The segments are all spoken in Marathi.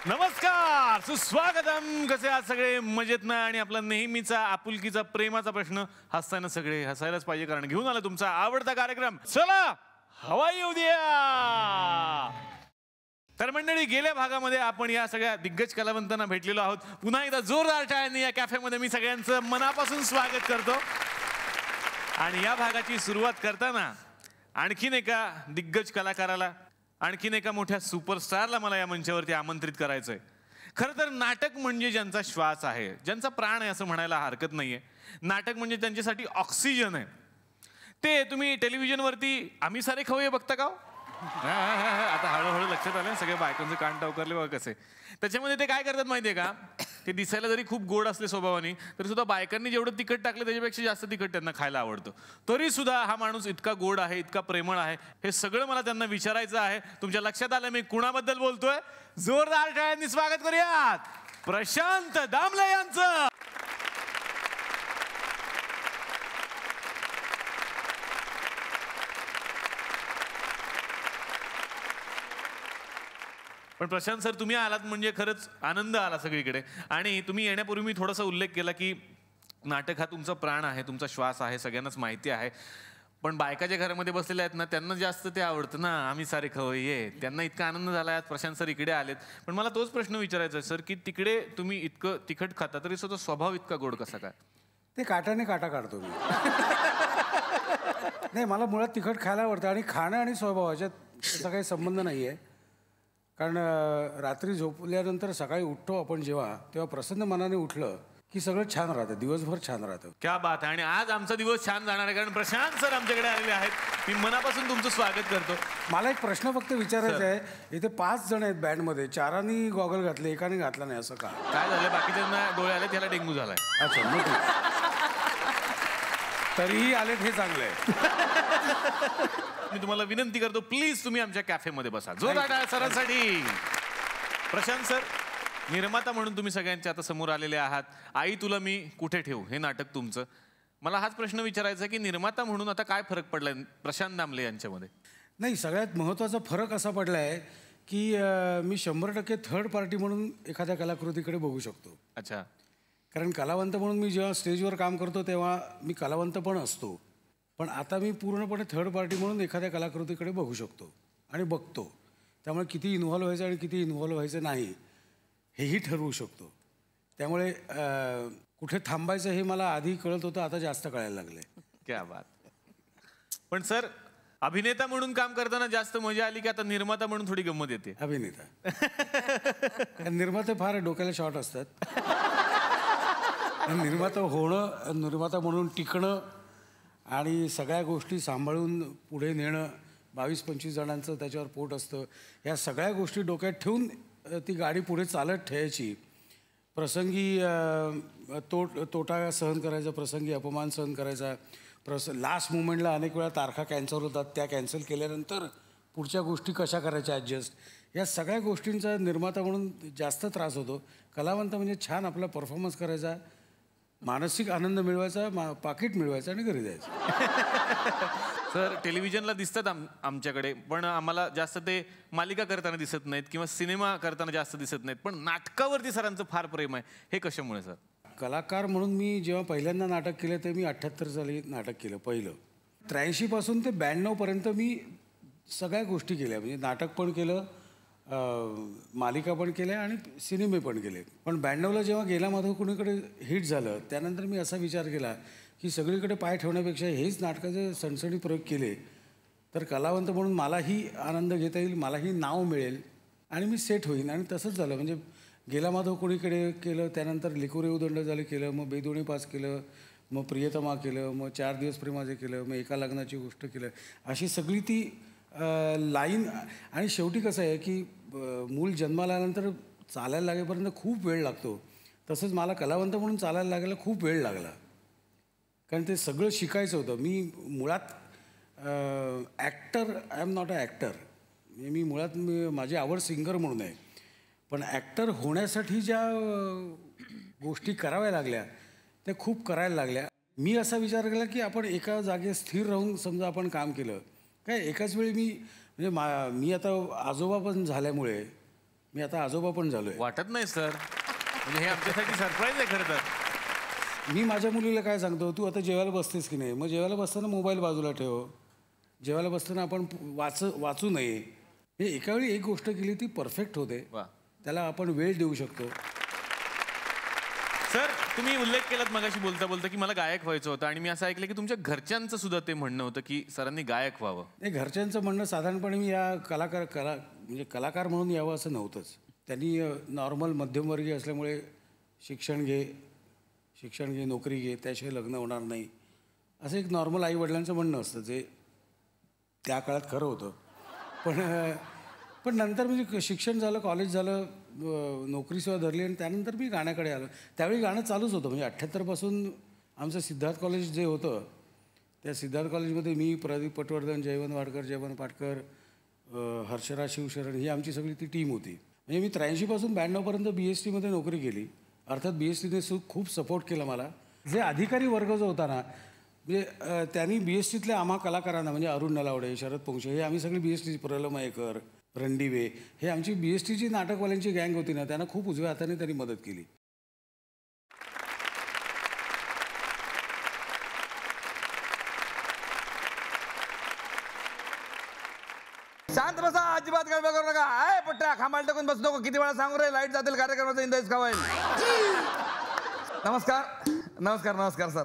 नमस्कार, सुस्वागतम. कसे आहात सगळे? मजेत ना? आणि आपला नेहमीचा आपुलकीचा प्रेमाचा प्रश्न, हसताना सगळे हसायलाच पाहिजे, कारण घेऊन आला तुमचा आवडता कार्यक्रम, चला हवा येऊ द्या. तर मंडळी, गेल्या भागामध्ये आपण या सगळ्या दिग्गज कलावंतांना भेटलेलो आहोत. पुन्हा एकदा जोरदार टाळ्यांनी या कॅफेमध्ये मी सगळ्यांचं मनापासून स्वागत करतो. आणि या भागाची सुरुवात करताना आणखीन एका दिग्गज कलाकाराला, आणखीन एका मोठ्या सुपरस्टारला मला या मंचावरती आमंत्रित करायचंय. खरं तर नाटक म्हणजे ज्यांचा श्वास आहे, ज्यांचा प्राण आहे असं म्हणायला हरकत नाहीये. नाटक म्हणजे त्यांच्यासाठी ऑक्सिजन आहे. ते तुम्ही टेलिव्हिजनवरती आम्ही सारे खवय्ये बघता का? आता हळूहळू लक्षात आलं, सगळे बायकांचे कान टवकारले बघा कसे. त्याच्यामध्ये ते काय करतात माहितीये का? ते दिसायला जरी खूप गोड असले स्वभावाने, तरी सुद्धा बायकांनी जेवढं तिखट टाकलं त्याच्यापेक्षा जास्त तिखट त्यांना खायला आवडतं. तरी सुद्धा हा माणूस इतका गोड आहे, इतका प्रेमळ आहे, हे सगळं मला त्यांना विचारायचं आहे. तुमच्या लक्षात आलं मी कुणाबद्दल बोलतोय? जोरदार टाळ्यांनी स्वागत करूयात प्रशांत दामले यांचं. पण प्रशांत सर, तुम्ही आलात म्हणजे खरंच आनंद आला सगळीकडे. आणि तुम्ही येण्यापूर्वी मी थोडासा उल्लेख केला की नाटक हा तुमचा प्राण आहे, तुमचा श्वास आहे, सगळ्यांनाच माहिती आहे. पण बायका ज्या घरामध्ये बसलेल्या आहेत ना, त्यांना जास्त ते आवडतं ना, आम्ही सारे खवय्ये. त्यांना इतका आनंद झाला आज प्रशांत सर इकडे आलेत. पण मला तोच प्रश्न विचारायचा आहे सर, की तिकडे तुम्ही इतकं तिखट खाता तरी स्वतः स्वभाव इतका गोड कसा काय? ते काटाने काटा काढतो मी. नाही, मला मुळात तिखट खायला आवडतं. आणि खाणं आणि स्वभावाच्यात त्याचा काही संबंध नाही आहे. कारण रात्री झोपल्यानंतर सकाळी उठतो आपण जेव्हा, तेव्हा प्रसन्न मनाने उठलं की सगळं छान राहतं, दिवसभर छान राहतं. क्या बात आहे. आणि आज आमचा दिवस छान जाणार आहे, कारण प्रशांत सर आमच्याकडे आलेले आहेत. मी मनापासून तुमचं स्वागत करतो. मला एक प्रश्न फक्त विचारायचा आहे. इथे 5 जण आहेत बँडमध्ये, 4 गॉगल घातले, एकाने घातला नाही, असं का? काय झालं? बाकीच्यांना डोळे आले, त्याला डेंग्यू झालाय. अच्छा, मग तरीही आलेत, हे चांगलं आहे. मी तुम्हाला विनंती करतो, प्लीज तुम्ही आमच्या कॅफेमध्ये बसा. जोरदार टाळ्या सरांसाठी. प्रशांत सर, निर्माता म्हणून तुम्ही सगळ्यांच्या आता समोर आलेले आहात. आई तुला मी कुठे ठेवू हे नाटक तुमचं. मला हाच प्रश्न विचारायचा की निर्माता म्हणून आता काय फरक पडलाय प्रशांत दामले यांच्यामध्ये? नाही, सगळ्यात महत्त्वाचा फरक असा पडला आहे की मी 100% थर्ड पार्टी म्हणून एखाद्या कलाकृतीकडे बघू शकतो. अच्छा. कारण कलावंत म्हणून मी जेव्हा स्टेजवर काम करतो तेव्हा मी कलावंत पण असतो. पण आता मी पूर्णपणे थर्ड पार्टी म्हणून एखाद्या कलाकृतीकडे बघू शकतो आणि बघतो. त्यामुळे किती इन्व्हॉल्व व्हायचं आणि किती इन्व्हॉल्व व्हायचं नाही हेही ठरवू शकतो. त्यामुळे कुठे थांबायचं हे मला आधी कळत होतं, आता जास्त कळायला लागलं आहे. क्या बात. पण सर, अभिनेता म्हणून काम करताना जास्त मजा आली की आता निर्माता म्हणून थोडी गंमत येते? अभिनेता निर्माते फार डोक्याला शॉर्ट असतात. निर्माता होणं, निर्माता म्हणून टिकणं आणि सगळ्या गोष्टी सांभाळून पुढे नेणं, 22-25 जणांचं त्याच्यावर पोट असतं, ह्या सगळ्या गोष्टी डोक्यात ठेवून ती गाडी पुढे चालत ठेवायची. प्रसंगी तोटा सहन करायचा, प्रसंगी अपमान सहन करायचा. लास्ट मुमेंटला अनेक वेळा तारखा कॅन्सल होतात, त्या कॅन्सल केल्यानंतर पुढच्या गोष्टी कशा करायच्या ॲडजस्ट, या सगळ्या गोष्टींचा निर्माता म्हणून जास्त त्रास होतो. कलावंत म्हणजे छान आपला परफॉर्मन्स करायचा, मानसिक आनंद मिळवायचा, पाकिट मिळवायचं आणि घरी जायचं. सर, टेलिव्हिजनला दिसतात आमच्याकडे, पण आम्हाला जास्त ते मालिका करताना दिसत नाहीत किंवा सिनेमा करताना जास्त दिसत नाहीत. पण नाटकावरती सरांचं फार प्रेम आहे, हे कशामुळे सर? कलाकार म्हणून मी जेव्हा पहिल्यांदा नाटक केलं ते मी 78 साली नाटक केलं पहिलं. 83 पासून ते 92 पर्यंत मी सगळ्या गोष्टी केल्या. म्हणजे नाटक पण केलं, मालिका पण केल्या आणि सिनेमे पण केले. पण 92ला जेव्हा गेला माधव कुणीकडे हिट झालं, त्यानंतर मी असा विचार केला की सगळीकडे पाय ठेवण्यापेक्षा हेच नाटकाचे सणसणी प्रयोग केले तर कलावंत म्हणून मलाही आनंद घेता येईल, मलाही नाव मिळेल आणि मी सेट होईन. आणि तसंच झालं. म्हणजे गेला माधव कुणीकडे केलं, त्यानंतर लिकुरे उदंड झाले केलं, मग बेदोणी पास केलं, मग प्रियतमा केलं, मग 4 दिवस प्रेमाचे केलं, मग एका लग्नाची गोष्ट केलं. अशी सगळी ती लाईन. आणि शेवटी कसं आहे की मूल जन्माला आल्यानंतर चालायला लागेपर्यंत खूप वेळ लागतो. तसंच मला कलावंत म्हणून चालायला लागायला खूप वेळ लागला, कारण ते सगळं शिकायचं होतं. मी मुळात actor, I am not a actor. मी मुळात माझी आवड सिंगर म्हणून आहे. पण ॲक्टर होण्यासाठी ज्या गोष्टी कराव्या लागल्या त्या खूप करायला लागल्या. मी असा विचार केला की आपण एका जागेत स्थिर राहून समजा आपण काम केलं काय एकाच वेळी. मी म्हणजे मी आता आजोबा पण झाल्यामुळे मी आता आजोबा पण झालोय. वाटत नाही सर, म्हणजे हे आमच्यासाठी सरप्राईज आहे खरं तर. मी माझ्या मुलीला काय सांगतो, तू आता जेवायला बसतेस की नाही, मग जेवायला बसताना मोबाईल बाजूला ठेव. जेवायला बसताना आपण वाचू नये. हे एका वेळी एक गोष्ट केली ती परफेक्ट होते. वा. त्याला आपण वेळ देऊ शकतो. सर, तुम्ही उल्लेख केलात मगाशी बोलता बोलता की मला गायक व्हायचं होतं, आणि मी असं ऐकलं की तुमच्या घरच्यांचं सुद्धा ते म्हणणं होतं की सरांनी गायक व्हावं. नाही, घरच्यांचं म्हणणं साधारणपणे मी या म्हणजे कलाकार म्हणून यावं असं नव्हतंच. त्यांनी नॉर्मल मध्यमवर्गीय असल्यामुळे शिक्षण घे, नोकरी घे, त्याशिवाय लग्न होणार नाही, असं एक नॉर्मल आईवडिलांचं म्हणणं असतं, जे त्या काळात खरं होतं. पण नंतर म्हणजे शिक्षण झालं, कॉलेज झालं, नोकरीसुद्धा धरली, आणि त्यानंतर मी गाण्याकडे आलो. त्यावेळी गाणं चालूच होतं. म्हणजे 78पासून आमचं सिद्धार्थ कॉलेज जे होतं, त्या सिद्धार्थ कॉलेजमध्ये मी, प्रदीप पटवर्धन, जयवंत वाडकर, जयवंत पाटकर, हर्षराज शिवशरण, ही आमची सगळी ती टीम होती. म्हणजे मी 83पासून 92पर्यंत BSTमध्ये नोकरी केली. अर्थात BSTने खूप सपोर्ट केला मला. जे अधिकारी वर्ग जो होता ना, म्हणजे त्यांनी BSTतल्या आम्हा कलाकारांना, म्हणजे अरुण नलावडे, शरद पोंक्षे, हे आम्ही सगळी BSTची, प्रल मयेकर, रणदिवे, हे आमची BSTची नाटकवाल्यांची गँग होती ना, त्यांना खूप उजव्या हाताने त्यांनी मदत केली. शांत बसा, अजिबात काय करू नका. आय पट्ट्या, खांबाला टाकून बसू नको. किती वेळा सांगू रे, लाईट जातील, कार्यक्रमाचा इंदाज का होईल. नमस्कार नमस्कार नमस्कार सर.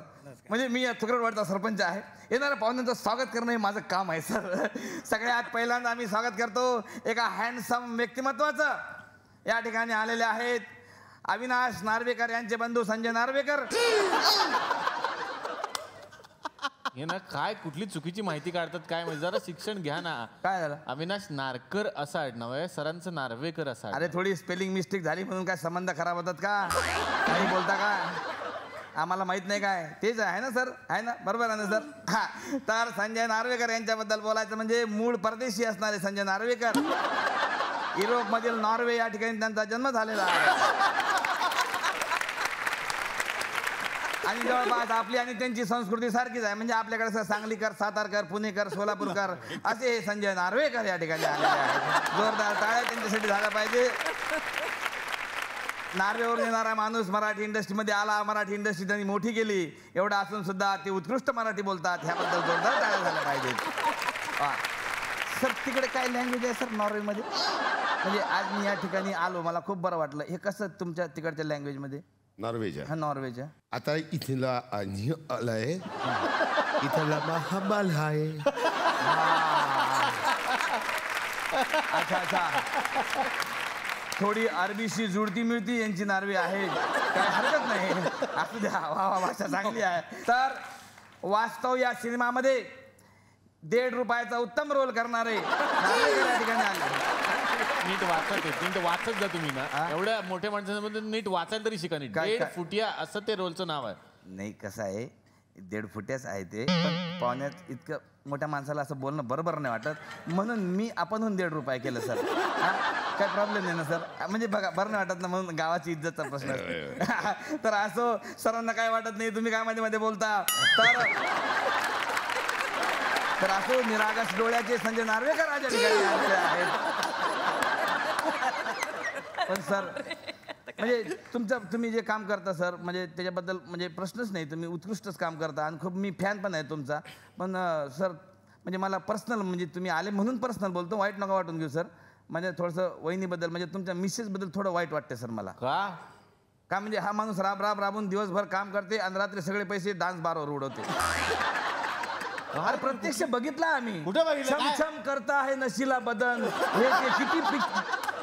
म्हणजे मी या तुकडवाडीचा सरपंच आहे. येणाऱ्या पाहुण्यांचं स्वागत करणं हे माझं काम आहे सर. सगळ्यात पहिल्यांदा आम्ही स्वागत करतो एका हँडसम व्यक्तिमत्वाचं. या ठिकाणी आलेले आहेत अविनाश नार्वेकर यांचे बंधू संजय नार्वेकर. हे ना काय कुठली चुकीची माहिती काढतात काय म्हणजे, जरा शिक्षण घ्या ना. काय झालं? अविनाश नारकर असं आडनाव आहे, सरांचं नार्वेकर असं आडनाव. अरे थोडी स्पेलिंग मिस्टेक झाली म्हणून काय संबंध खराब होतात का? काही बोलता का? आम्हाला माहित नाही काय? तेच आहे ना सर, आहे ना, बरोबर आहे ना सर. हा, तर संजय नार्वेकर यांच्याबद्दल बोलायचं म्हणजे मूळ परदेशी असणारे संजय नार्वेकर, युरोपमधील नॉर्वे या ठिकाणी त्यांचा जन्म झालेला आहे. आणि जवळपास आपली आणि त्यांची संस्कृती सारखीच आहे. म्हणजे आपल्याकडे सांगलीकर, सातारकर, पुणेकर, सोलापूरकर असे हे संजय नार्वेकर या ठिकाणी आलेले आहेत. जोरदार टाळ्या त्यांच्यासाठी झाल्या पाहिजे. नार्वेवरून येणारा माणूस मराठी इंडस्ट्रीमध्ये आला, मराठी इंडस्ट्री त्यांनी मोठी केली. एवढं असून सुद्धा ते उत्कृष्ट मराठी बोलतात, ह्याबद्दल जोरदार टाळ्या झाल्या पाहिजेत. सर तिकडे काय लँग्वेज आहे सर नॉर्वेमध्ये? म्हणजे आज मी या ठिकाणी आलो, मला खूप बरं वाटलं. हे कसं तुमच्या तिकडच्या लँग्वेजमध्ये? नॉर्वेज हा, नॉर्वेज आहे. आता इथला आणि आलाय, इथला महाबाल आहे. अच्छा अच्छा, थोडी अरबीशी जुळती मिळती यांची नार्वे आहे, काय हरकत नाही. असू द्या, वा वा, भाषा चांगली आहे. तर वास्तव या सिनेमामध्ये 1.5 रुपयाचा उत्तम रोल करणारे नार्वेकर या ठिकाणी आले. नीट वाचत जा तुम्ही ना. एवढ्या मोठ्या माणसांमध्ये नीट वाचायला तरी शिका. नीट 1.5 फुटिया असं ते रोलचं नाव आहे. नाही, कसं आहे, 1.5 फुट्याच आहे ते, पण पाहुण्यात इतकं मोठ्या माणसाला असं बोलणं बरोबर नाही वाटत, म्हणून मी आपणहून 1.5 रुपये केलं सर. काय प्रॉब्लेम नाही ना सर? म्हणजे बघा, बरं नाही वाटत ना, म्हणून गावाची इज्जतचा प्रश्न असतो. तर असो, सरांना काय वाटत नाही, तुम्ही काय मध्ये मध्ये बोलता. तर असो, निरागस डोळ्याचे संजय नार्वेकर आज या ठिकाणी आलेले आहेत. पण सर, म्हणजे तुम्ही जे काम करता सर, म्हणजे त्याच्याबद्दल म्हणजे प्रश्नच नाही, तुम्ही उत्कृष्टच काम करता आणि खूप मी फॅन पण आहे तुमचा. पण सर, म्हणजे मला पर्सनल, म्हणजे तुम्ही आले म्हणून पर्सनल बोलतो, वाईट नका वाटून घेऊ सर. म्हणजे थोडंसं वहिनीबद्दल, म्हणजे तुमच्या मिसेसबद्दल थोडं वाईट वाटते सर मला. का म्हणजे हा माणूस राबून दिवसभर काम करते आणि रात्री सगळे पैसे डान्स बारवर उडवते. अरे प्रत्यक्ष बघितला आम्ही. कुठे बघितलं? छमछम करता आहे नशिला बदन, हे ते किती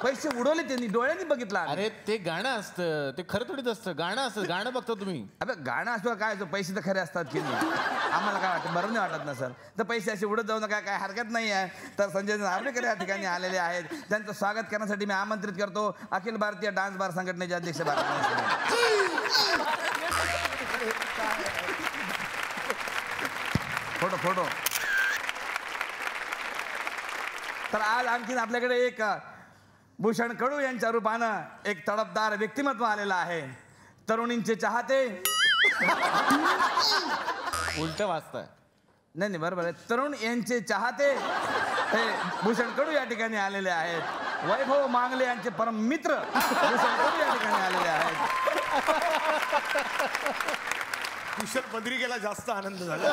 पैसे उडवले त्यांनी, डोळ्यांनी बघितला. अरे ते गाणं असतं, ते खरं थोडीच असतं. गाणं असतं, गाणं बघता तुम्ही. अबे गाणं असतो काय, पैसे तर खरे असतात की नाही? आम्हाला काय वाटतं, बरं नाही वाटत ना सर? तर पैसे असे उडत जाऊ नका, काय हरकत नाही आहे. तर संजय नार्वेकर या ठिकाणी आलेले आहेत. त्यांचं स्वागत करण्यासाठी मी आमंत्रित करतो अखिल भारतीय डान्स बार संघटनेचे अध्यक्ष फोटो. तर आज आणखीन आपल्याकडे एक भूषण कडू यांच्या रूपानं एक तडफदार व्यक्तिमत्व आलेलं आहे. तरुणींचे चाहते, उलट वाचताय. नाही बरोबर आहे, तरुण यांचे चाहते हे भूषण कडू या ठिकाणी आलेले आहेत. वैभव मांगले यांचे परम मित्र भूषण कडू या ठिकाणी आलेले आहेत. कुशल पत्रिकेला जास्त आनंद झाला.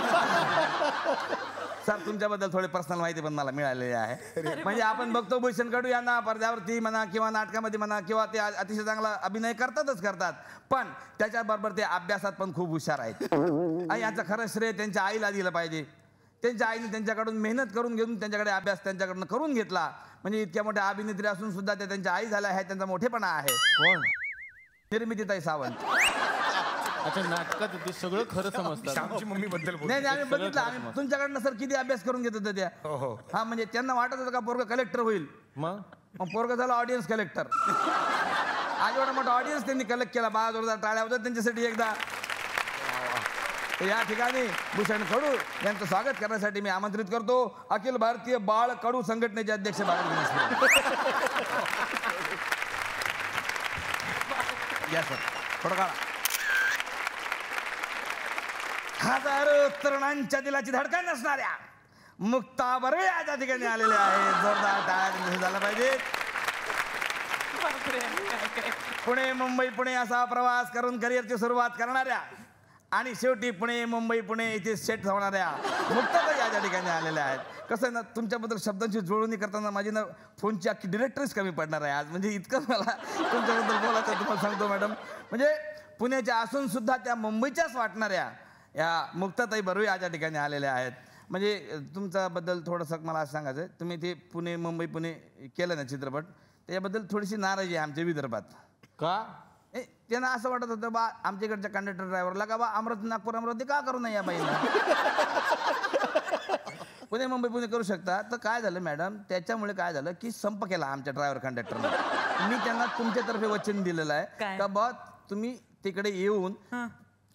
सर तुमच्याबद्दल थोडी पर्सनल माहिती पण मला मिळालेली आहे. म्हणजे आपण बघतो भूषण कडू यांना पडद्यावरती म्हणा किंवा नाटकामध्ये म्हणा किंवा ते अतिशय चांगला अभिनय करतात, पण त्याच्याबरोबर ते अभ्यासात पण खूप हुशार आहेत. आणि याचं खरं श्रेय त्यांच्या आईला दिलं पाहिजे. त्यांच्या आईने त्यांच्याकडून मेहनत करून घेऊन त्यांच्याकडे अभ्यास त्यांच्याकडनं करून घेतला. म्हणजे इतक्या मोठ्या अभिनेत्री असून सुद्धा त्या त्यांच्या आई झाल्या आहे, त्यांचा मोठेपणा आहे. कोण? निर्मितीताई सावंत. अच्छा, नाटकात ते सगळं खरं समजतात. श्यामची मम्मी बद्दल बोल. नाही आम्ही बघितलं, आम्ही तुमच्याकडनं सर किती अभ्यास करून घेत होते त्या. हा म्हणजे त्यांना वाटत होतं का पोरग कलेक्टर होईल, मग मग पोरग झालं ऑडियन्स कलेक्टर. आज एवढा मोठा ऑडियन्स त्यांनी कलेक्ट केला. 12 जोरदार टाळ्या होत्या त्यांच्यासाठी एकदा. या ठिकाणी भूषण कडू यांचं स्वागत करण्यासाठी मी आमंत्रित करतो अखिल भारतीय बाळ कडू संघटनेचे अध्यक्ष भारत गणेश. या सर थोडं काढा. हजारो तरुणांच्या दिलाची धडकन असणाऱ्या मुक्ता बर्वे आज या ठिकाणी आलेल्या आहेत. जोरदार टाळ्या झाला पाहिजे. पुणे मुंबई पुणे असा प्रवास करून करिअरची सुरुवात करणाऱ्या आणि शेवटी पुणे मुंबई पुणे इथे सेट होणाऱ्या मुक्ताताई या ठिकाणी आलेल्या आहेत. कसं आहे ना, तुमच्याबद्दल शब्दांची जुळवणी करताना माझी ना फोनची अख्खी डिरेक्टरीच कमी पडणार आहे आज. म्हणजे इतकं मला तुमच्याबद्दल बोलायचं तुम्हाला सांगतो मॅडम. म्हणजे पुण्याच्या असून सुद्धा त्या मुंबईच्याच वाटणाऱ्या या मुक्ताताई बर्वे या ठिकाणी आलेल्या आहेत. म्हणजे तुमच्याबद्दल थोडंसं मला असं सांगायचं आहे, तुम्ही ते पुणे मुंबई पुणे केलं ना चित्रपट, त्याच्याबद्दल थोडीशी नाराजी आहे आमच्या विदर्भात. का? त्यांना असं वाटत होतं बा आमच्याकडच्या कंडक्टर ड्रायव्हरला का बा नागपूर अमरावती का करू नये या बाईला. पुणे मुंबई पुणे करू शकता. तर काय झालं मॅडम, त्याच्यामुळे काय झालं की संप केला आमच्या ड्रायव्हर कंडक्टरने. मी त्यांना तुमच्यातर्फे वचन दिलेलं आहे का बा तुम्ही तिकडे येऊन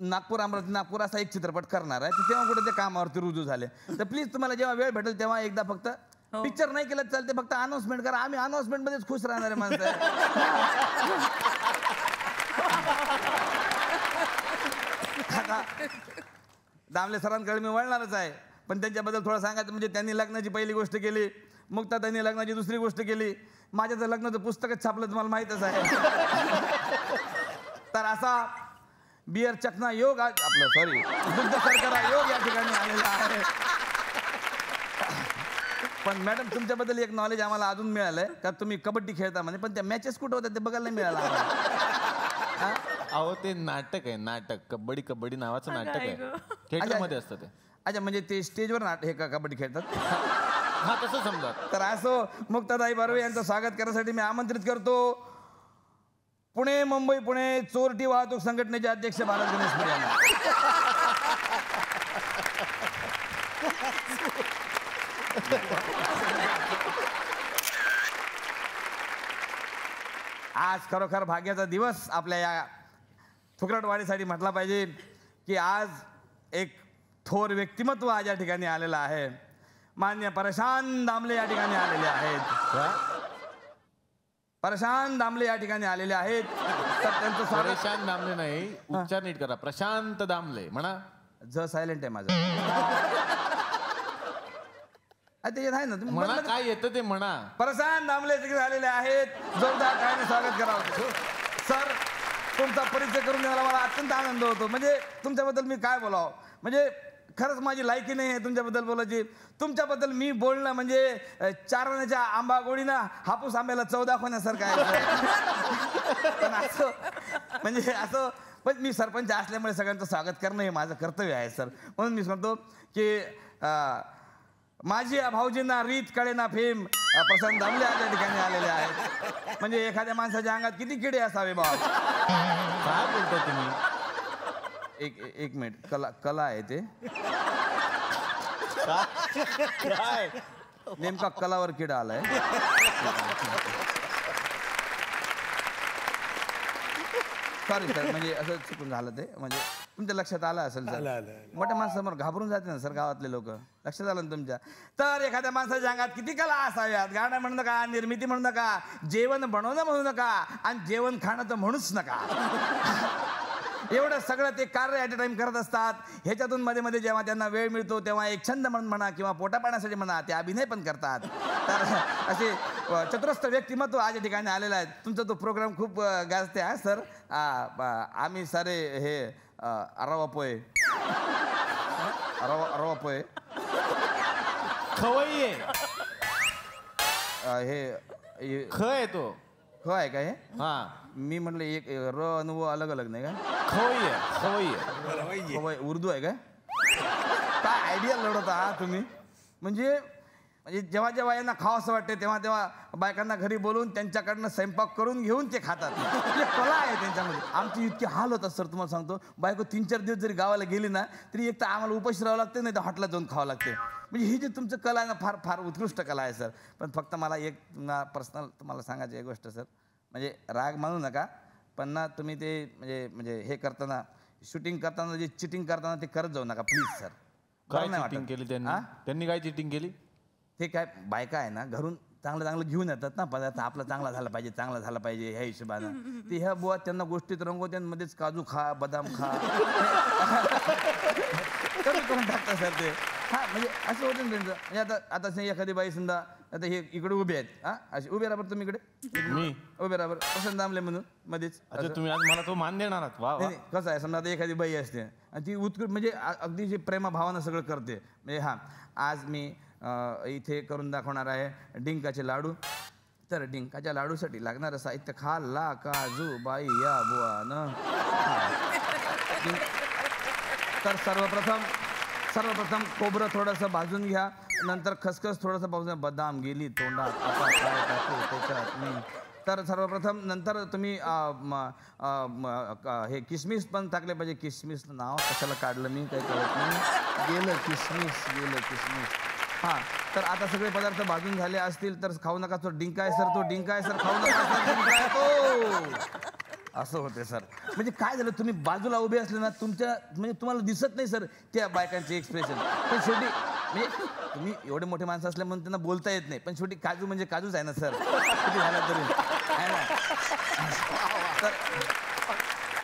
नागपूर अमरावती नागपूर असा एक चित्रपट करणार आहे. तेव्हा कुठे ते कामावरती रुजू झाले. तर प्लीज तुम्हाला जेव्हा वेळ भेटेल तेव्हा एकदा फक्त पिक्चर नाही केलं चालते, फक्त अनाउन्समेंट करा. आम्ही अनाउन्समेंट मध्येच खुश राहणारे माणसं आहे. आता दामले सरांकडे मी वळणारच आहे, पण त्यांच्याबद्दल थोडं सांगायचं म्हणजे त्यांनी लग्नाची पहिली गोष्ट केली, मुक्ता त्यांनी लग्नाची दुसरी गोष्ट केली. माझ्या तर लग्नाचं पुस्तकच छापलं तुम्हाला माहीतच आहे. तर असा बियर चकना योग आपलं सॉरी दुग्ध शर्करा योग या ठिकाणी आलेला आहे. पण मॅडम तुमच्याबद्दल एक नॉलेज आम्हाला अजून मिळालंय का तुम्ही कबड्डी खेळता म्हणे, पण त्या मॅचेस कुठं होत्या ते बघायला नाही मिळालं. अहो ते नाटक आहे, नाटक कबड्डी कबड्डी नावाचं नाटक आहे, थिएटरमध्ये असतं ते. अच्छा म्हणजे ते स्टेजवर हे का कबड्डी खेळतात. हा तसं समजा. तर असो मुक्ताताई बर्वे यांचं स्वागत करण्यासाठी मी आमंत्रित करतो पुणे मुंबई पुणे चोरटी वाहतूक संघटनेचे अध्यक्ष भारत गणेश यांना. आज खरोखर भाग्याचा दिवस आपल्या या फुकरटवाडीसाठी म्हटला पाहिजे की आज एक थोर व्यक्तिमत्व आज या ठिकाणी आलेलं आहे. मान्य प्रशांत दामले या ठिकाणी आलेले आहेत. प्रशांत दामले या ठिकाणी आलेले आहेत. तर त्यांचं स्वागत. प्रशांत दामले नाही, उच्चार नीट करा. प्रशांत दामले म्हणा. ज सायलेंट आहे माझं. त्याच्यात आहे ना तुम्ही म्हणा काय येतं ते म्हणा. प्रशांत दामले तिकडे आलेले आहेत. जोरदार टाळ्याने स्वागत करावं. सर तुमचा परिचय करून देण्याला मला अत्यंत आनंद होतो. म्हणजे तुमच्याबद्दल मी काय बोलावं, म्हणजे खरंच माझी लायकी नाही आहे तुमच्याबद्दल बोलायची. तुमच्याबद्दल मी बोलणं म्हणजे चारण्याच्या आंबा गोडीनं हापूस आंब्याला चव दाखवण्यासारखं आहे. पण असं म्हणजे असं पण मी सरपंच असल्यामुळे सगळ्यांचं स्वागत करणं हे माझं कर्तव्य आहे सर. म्हणून मी सांगतो की माझी या भाऊजींना रीत कळे ना फेम प्रशांत दामले या ठिकाणी आलेले आहेत. म्हणजे एखाद्या माणसाच्या अंगात किती किडे असावे बाबा. काय बोलता तुम्ही. एक मिनिट कला आहे ते काय नेमका कलावर किडा आलाय. सॉरी सर म्हणजे असं चुकून झालं ते. म्हणजे तुमच्या लक्षात आलं असेल सर. मोठ्या माणसासमोर घाबरून जाते ना सर गावातले लोक. लक्षात आलं ना तुमच्या. तर एखाद्या माणसाच्या अंगात किती कला असाव्यात. गाणं म्हणू नका, निर्मिती म्हणू नका, जेवण बनवणं म्हणू नका आणि जेवण खाणं तर म्हणूच नका. एवढं सगळं ते कार्य ॲट अ टाइम करत असतात. ह्याच्यातून मध्ये मध्ये जेव्हा त्यांना वेळ मिळतो तेव्हा एक छंद म्हणून म्हणा किंवा पोटापाण्यासाठी म्हणा ते अभिनय पण करतात. तर असे चतुरस्र व्यक्तिमत्व आज या ठिकाणी आलेला आहे. तुमचा तो प्रोग्राम खूप गाजते हा सर. आम्ही सारे हे रवा पोहे रवा पोहे खवई आहे. हे ख आहे तो. ख आहे का हे? हा मी म्हटलं एक र अनुभव अलग अलग नाही का? खवई आहे. खवई आहे. खवई उर्दू आहे का? काय आयडिया लढवता हा तुम्ही? म्हणजे जेव्हा जेव्हा यांना खावं असं वाटते तेव्हा तेव्हा बायकांना घरी बोलवून त्यांच्याकडनं स्वयंपाक करून घेऊन ते खातात. म्हणजे कला आहे त्यांच्यामध्ये. आमची इतके हाल होतात सर, तुम्हाला सांगतो. बायको 3-4 दिवस जरी गावाला गेली ना तरी एक तर आम्हाला उपाशी राहावं लागते, नाही तर हॉटेलात जाऊन खावं लागते. म्हणजे ही जे तुमचं कला आहे ना फार फार उत्कृष्ट कला आहे सर. पण फक्त मला एक पर्सनल तुम्हाला सांगायची एक गोष्ट सर, म्हणजे राग मानू नका पण ना तुम्ही ते म्हणजे हे करताना शूटिंग करताना जे चिटिंग करताना ते करत जाऊ नका प्लीज सर. काय चिटिंग केली त्यांनी काय चिटिंग केली? ते काय बायका आहे ना घरून चांगलं चांगलं घेऊन येतात ना पदार्थ, आपला चांगला झाला पाहिजे चांगला झाला पाहिजे ह्या हिशोबानं. ते ह्या बुवा त्यांना गोष्टीत रंगवत्यांमध्येच काजू खा बदाम खा कमी करून टाकतात सर ते. हां म्हणजे असं होतं ना त्यांचं. म्हणजे आता एखादी बाई समजा आता हे इकडे उभे आहेत, हां असे उभे राहा तुम्ही इकडे मी उभे राहा पसंत दामले म्हणून मध्येच. अच्छा तुम्ही आज मला तो मान देणार आहात. वा वा. नाही, कसं आहे समजा आता एखादी बाई असते आणि ती उत्कृष्ट म्हणजे अगदी जे प्रेमाभावानं सगळं करते. म्हणजे हां आज मी इथे करून दाखवणार आहे डिंकाचे लाडू. तर डिंकाच्या लाडूसाठी लागणारं साहित्य खाल्ला काजू बाई या बुवा न. तर सर्वप्रथम खोबरं थोडंसं भाजून घ्या, नंतर खसखस थोडंसं भाजून, बदाम गेली तोंडात आता काय टाकू त्याच्यात मी. तर सर्वप्रथम नंतर तुम्ही हे किशमिश पण टाकले पाहिजे. किशमिश नाव कशाला काढलं मी काही कळत नाही. गेलं किशमिश. हां तर आता सगळे पदार्थ भाजून झाले असतील तर खाऊ नका. तो डिंका आहे सर, तो डिंका आहे सर, खाऊ नका सर, डिंका आहे तो. असं होते सर. म्हणजे काय झालं तुम्ही बाजूला उभे असले ना तुमच्या म्हणजे तुम्हाला दिसत नाही सर त्या बायकांचे एक्सप्रेशन. पण शेवटी म्हणजे तुम्ही एवढे मोठे माणसं असल्या म्हणून त्यांना बोलता येत नाही. पण शेवटी काजू म्हणजे काजूच आहे ना सर, किती झाला तरी आहे ना. तर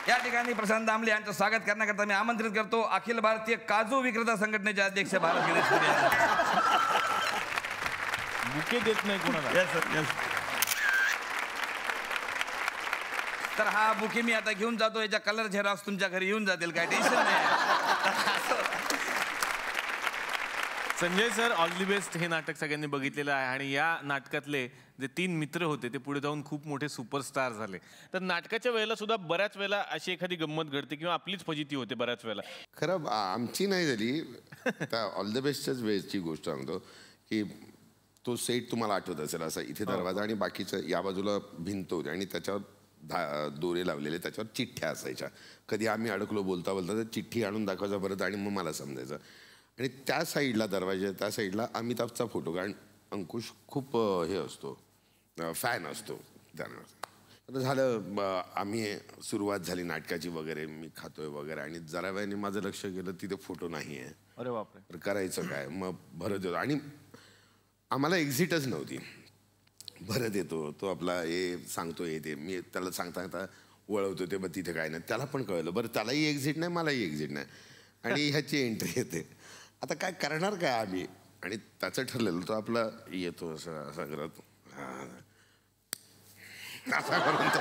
या ठिकाणी प्रशांत दामले यांचं स्वागत करण्याकरता मी आमंत्रित करतो अखिल भारतीय काजू विक्रेता संघटनेचे अध्यक्ष भारत गणेश पुरी. बुके देत नाही कोणाला. तर हा बुके मी आता घेऊन जातो. याच्या कलर झेरॉक्स तुमच्या घरी येऊन जातील, काय टेन्शन नाही. Sanjay sir all the best. हे नाटक सगळ्यांनी बघितलेलं आहे आणि या नाटकातले जे 3 मित्र होते ते पुढे जाऊन खूप मोठे सुपरस्टार झाले. तर नाटकाच्या वेळेला सुद्धा बऱ्याच वेळेला अशी एखादी गंमत घडते किंवा आपलीच फजिती होते बऱ्याच वेळेला. खरं आमची नाही झाली. आता ऑल द बेस्टच्याच वेळेची गोष्ट सांगतो की तो सेट तुम्हाला आठवत असेल असा इथे दरवाजा आणि बाकीचं या बाजूला भिंत होती आणि त्याच्यावर दोरे लावलेले, त्याच्यावर चिठ्ठ्या असायच्या. कधी आम्ही अडकलो बोलता बोलता तर चिठ्ठी आणून दाखवायचा परत आणि मग मला समजायचं. आणि त्या साईडला दरवाजा त्या साईडला अमिताभचा फोटो, कारण अंकुश खूप हे असतो फॅन असतो त्यानं. तर झालं आम्ही सुरुवात झाली नाटकाची वगैरे, मी खातोय वगैरे आणि जरा वेळाने माझं लक्ष गेलं तिथे फोटो नाही आहे. अरे बापरे. तर करायचं काय, मग भरत येतो आणि आम्हाला एक्झिटच नव्हती. भरत येतो तो आपला हे सांगतो येते, मी त्याला सांगता वळवतो ते, मग तिथे काय नाही. त्याला पण कळलं बरं त्यालाही एक्झिट नाही मलाही एक्झिट नाही आणि ह्याची एंट्री येते. आता काय करणार काय आम्ही, आणि त्याचं ठरलेलं तो आपला येतो असं असा करत असा करून तो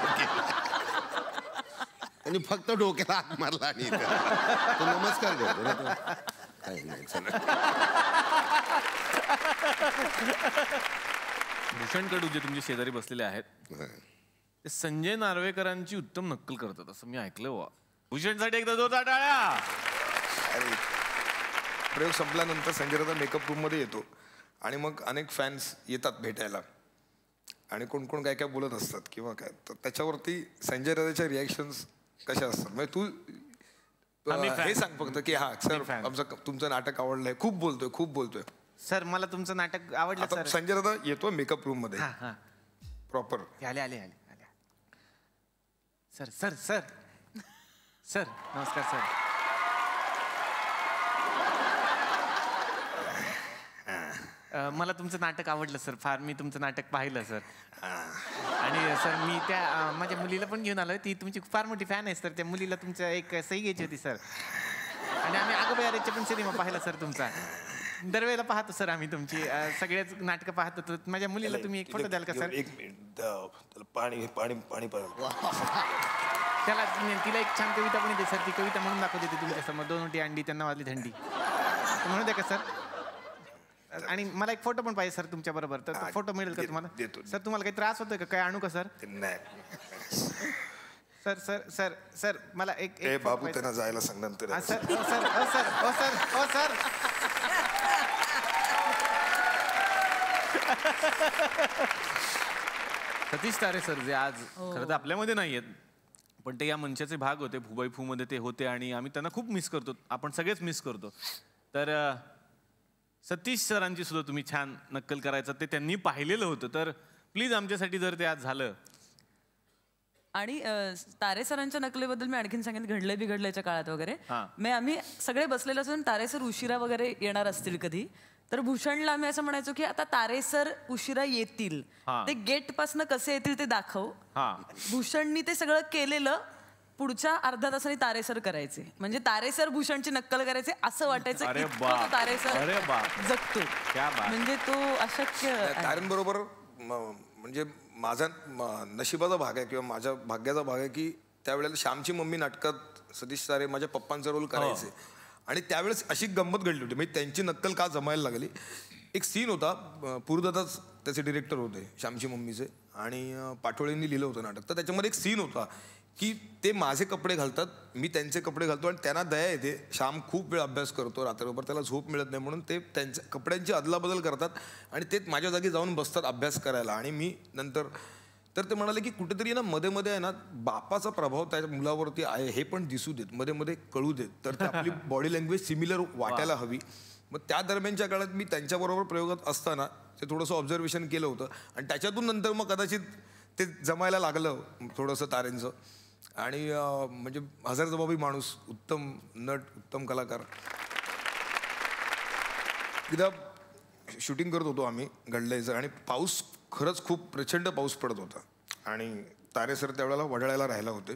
आणि फक्त डोक्याला हात मारला आणि तो नमस्कार करतो. काय नाही चला. भूषण कडू जे तुमचे शेजारी बसलेले आहेत ते संजय नार्वेकरांची उत्तम नक्कल करतात असं मी ऐकलं. वा, भूषणसाठी एकदा जोरदार टाळ्या. प्रयोग संपल्यानंतर संजय दादा मेकअप रूममध्ये येतो आणि मग अनेक फॅन्स येतात भेटायला आणि कोण कोण काय काय बोलत असतात किंवा काय, तर त्याच्यावरती संजय दादाच्या रिॲक्शन्स कशा असतात. म्हणजे तू हे सांग फक्त की हा सर आमचं तुमचं नाटक आवडलंय, खूप बोलतोय सर, मला तुमचं नाटक आवडलं. आता सर संजय दादा येतो मेकअप रूम मध्ये प्रॉपर. आले सर सर सर सर नमस्कार सर. मला तुमचं नाटक आवडलं सर फार. मी तुमचं नाटक पाहिलं सर. आणि सर मी त्या माझ्या मुलीला पण घेऊन आलो. ती तुमची फार मोठी फॅन आहे सर. त्या मुलीला तुमच्या एक सही घ्यायची होती सर. आणि आम्ही अगोबायाच्या पण सिनेमा पाहिला सर तुमचा. दरवेळेला पाहतो सर आम्ही तुमची सगळेच नाटकं पाहतो. तर माझ्या मुलीला तुम्ही एक फोटो द्याल का सर? एक मिनिट त्याला पाणी पाणी पाणी पाहिजे. त्याला तिला एक छान कविता पण येते सर. ती कविता म्हणून दाखवते ती तुमच्या समोर. 2 रोटी अंडी त्यांना वाजली थंडी. म्हणून द्या का सर? आणि मला एक फोटो पण पाहिजे सर तुमच्या बरोबर. तर फोटो मिळेल का तुम्हाला? देतो. सर तुम्हाला काही त्रास होतोय का? काय आणू का सर? नाही सर सर सर सर मला एक ए बाबू त्यांना जायला सांग नंतर. सर ओ सर ओ सर ओ सर ओ सर. सतीश तारे सर जे आज खरं तर आपल्यामध्ये नाही आहेत, पण ते या मंचाचे भाग होते. फुबाई फू मध्ये ते होते आणि आम्ही त्यांना खूप मिस करतो. आपण सगळेच मिस करतो. तर सतीश सरांची सुद्धा तुम्ही छान नक्कल करायचं ते त्यांनी पाहिलेलं होतं. तर प्लीज आमच्यासाठी जर ते आज झालं. आणि तारे सरांच्या नकलेबद्दल मी आणखीन सांगेन, घडलंय बिघडल्याच्या काळात वगैरे हां. मी आम्ही सगळे बसलेलो असून तारे सर उशिरा वगैरे येणार असतील कधी, तर भूषणला आम्ही असं म्हणायचो की आता तारे सर उशिरा येतील, हां. ते गेट पासनं कसे येतील ते दाखव. हां. भूषणनी ते सगळं केलेलं. पुढच्या अर्ध्या तासाने तारे सर करायचे, म्हणजे तारे सर भूषणची नक्कल करायचे असं वाटायचं. अरे इतकं बाप. तो तारे सर अरे बाप. जगतो. क्या बात. म्हणजे तो अशक्य आहे. तारेंबरोबर म्हणजे माझा नशिबाचा भाग आहे किंवा माझ्या भाग्याचा भाग आहे की त्यावेळेला श्यामची मम्मी नाटकात सतीश तारे माझ्या पप्पांचा रोल करायचे. आणि त्यावेळेस अशी गंमत घडली होती. म्हणजे त्यांची नक्कल का जमायला लागली. एक सीन होता, पूर्वदादाच त्याचे डिरेक्टर होते श्यामची मम्मीचे, आणि पाटोळेंनी लिहिलं होतं नाटक. तर त्याच्यामध्ये एक सीन होता की ते माझे कपडे घालतात, मी त्यांचे कपडे घालतो, आणि त्यांना दया येते. श्याम खूप वेळ अभ्यास करतो रात्रभर, त्याला झोप मिळत नाही, म्हणून ते त्यांच्या कपड्यांची अदलाबदल करतात आणि ते माझ्या जागी जाऊन बसतात अभ्यास करायला. आणि मी नंतर तर ते म्हणाले की कुठेतरी ना मध्ये मध्ये आहे ना बापाचा प्रभाव त्याच्या मुलावरती आहे हे पण दिसू देत, मध्ये मध्ये कळू देत, तर ते आपली बॉडी लँग्वेज सिमिलर वाटायला हवी. मग त्या दरम्यानच्या काळात मी त्यांच्याबरोबर प्रयोगात असताना ते थोडंसं ऑब्झर्वेशन केलं होतं, आणि त्याच्यातून नंतर मग कदाचित ते जमायला लागलं थोडंसं तारेंचं. आणि म्हणजे हजरजबाबी माणूस, उत्तम नट, उत्तम कलाकार. एकदा शूटिंग करत होतो आम्ही घडल्याचं, आणि पाऊस खरंच खूप प्रचंड पाऊस पडत होता, आणि तारे सर त्यावेळेला वडाळ्याला राहायला होते.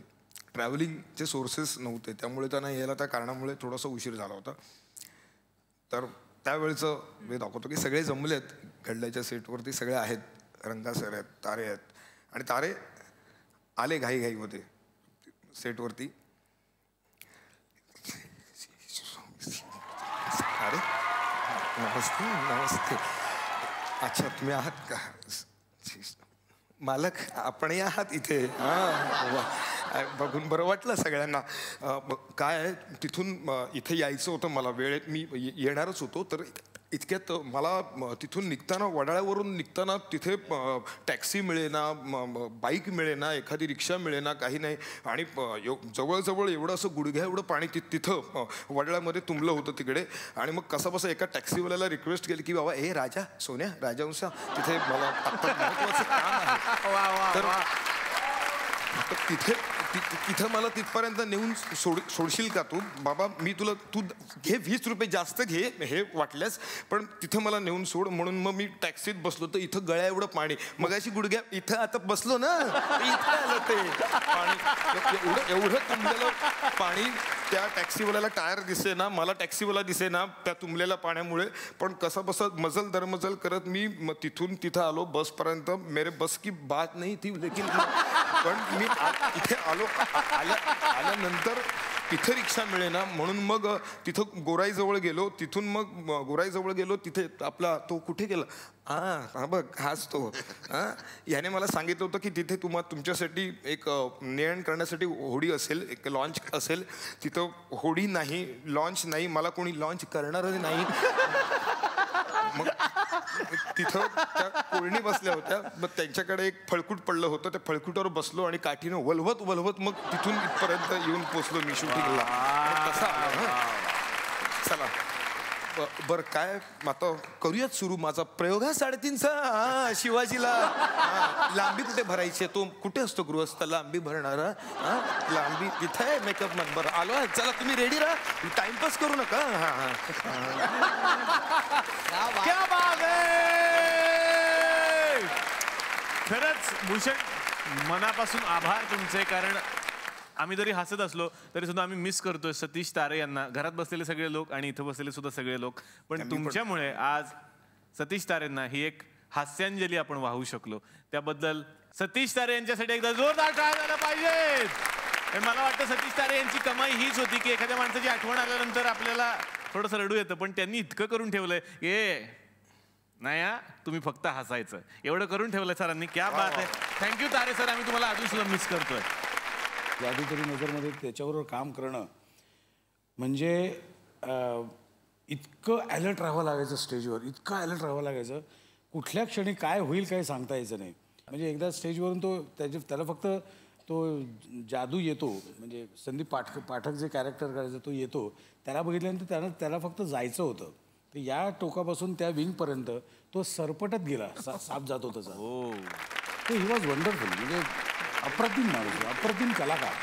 ट्रॅव्हलिंगचे सोर्सेस नव्हते, त्यामुळे त्यांना यायला त्या कारणामुळे थोडासा उशीर झाला होता. तर त्यावेळेचं मी दाखवतो की सगळे जमलेत घडल्याच्या सेटवरती, सगळे आहेत. रंगा सर आहेत, तारे आहेत, आणि तारे आले घाईघाईमध्ये सेटवरती. अरे नमस्ते नमस्ते. अच्छा तुम्ही आहात का मालक? आपणही आहात इथे? हां, बघून बरं वाटलं सगळ्यांना. काय आहे, तिथून इथे यायचं होतं मला, वेळेत मी येणारच होतो. तर इतक्यात मला तिथून निघताना, वडाळ्यावरून निघताना तिथे टॅक्सी मिळेना, बाईक मिळेना, एखादी रिक्षा मिळेना, काही नाही. आणि जवळजवळ एवढं असं गुडघ्या एवढं पाणी तिथं वडाळ्यामध्ये तुंबलं होतं तिकडे. आणि मग कसं बसं एका टॅक्सीवाल्याला रिक्वेस्ट केली की बाबा ए राजा, सोन्या, राजहंसा, तिथे मला आत्ता महत्त्वाचं काम आहे, तर तिथं मला तिथपर्यंत नेऊन सोडशील का तू? बाबा मी तू घे 20 रुपये जास्त घे हे वाटल्यास, पण तिथं मला नेऊन सोड. म्हणून मग मी टॅक्सीत बसलो, तर इथं गळ्या एवढं पाणी, मग अशी गुडघ्या इथं आता बसलो ना, इथं आलं ते पाणी, एवढं तुंबलेलं पाणी. त्या टॅक्सीवाल्याला टायर दिसे ना, मला टॅक्सीवाला दिसे ना त्या तुंबलेल्या पाण्यामुळे. पण कसं बसं मजल दरमजल करत मी तिथून तिथं आलो बसपर्यंत. मेरे बस की बात नाही थी, लेकिन पण मी इथे आल्यानंतर तिथे रिक्षा मिळेना, म्हणून मग तिथं गोराईजवळ गेलो. तिथून मग गोराईजवळ गेलो, तिथे आपला तो कुठे गेला, हा बघ हाच तो. याने मला सांगितलं होतं की तिथे तुमच्यासाठी एक नेण करण्यासाठी होडी असेल, एक लॉन्च असेल. तिथं होडी नाही, लॉन्च नाही, मला कोणी लॉन्च करणारच नाही. मग तिथं त्या कोळणी बसल्या होत्या, मग त्यांच्याकडे एक फळकूट पडलं होतं, त्या फळकुटावर बसलो आणि काठीनं वलवत मग तिथून इथपर्यंत येऊन पोचलो मी शूटिंगला. चला बरं, काय आता करूयात सुरू माझा प्रयोग. 3:30चा शिवाजीला लांबी कुठे भरायची, तो कुठे असतो गृहस्थ लांबी भरणारा? लांबी तिथे आहे मेकअप मॅन. बरं आलो आहे, चला तुम्ही रेडी राहा, टाइमपास करू नका. क्या बात आहे. खरंच भूषण, मनापासून आभार तुमचे, कारण आम्ही जरी हसत असलो तरी सुद्धा आम्ही मिस करतोय सतीश तारे यांना, घरात बसलेले सगळे लोक आणि इथं बसलेले सुद्धा सगळे लोक. पण तुमच्यामुळे आज सतीश तारेंना ही एक हास्यांजली आपण वाहू शकलो. त्याबद्दल सतीश तारे यांच्यासाठी एकदा जोरदार टाळ्या झाल्या पाहिजेत. पण मला वाटतं सतीश तारे यांची कमाई हीच होती की एखाद्या माणसाची आठवण आल्यानंतर आपल्याला थोडंसं रडू येतं, पण त्यांनी इतकं करून ठेवलंय नाही तुम्ही फक्त हसायचं, एवढं करून ठेवलंय सरांनी. क्या बात आहे. थँक्यू तारे सर, आम्ही तुम्हाला अजून सुद्धा मिस करतोय. जादूतरी नजरमध्ये त्याच्याबरोबर काम करणं म्हणजे इतकं ॲलर्ट राहावं लागायचं स्टेजवर, इतकं ॲलर्ट राहावं लागायचं. कुठल्या क्षणी काय होईल काय सांगता यायचं नाही. म्हणजे एकदा स्टेजवरून त्याला फक्त तो जादू येतो, म्हणजे संदीप पाठक जे कॅरेक्टर करायचं तो येतो, त्याला बघितल्यानंतर त्याला फक्त जायचं होतं. तर या टोकापासून त्या विंगपर्यंत तो सरपटत गेला, साप जातो तसा. तो ही वॉज वंडरफुल. म्हणजे अप्रतिम माणूस, अप्रतिम कलाकार.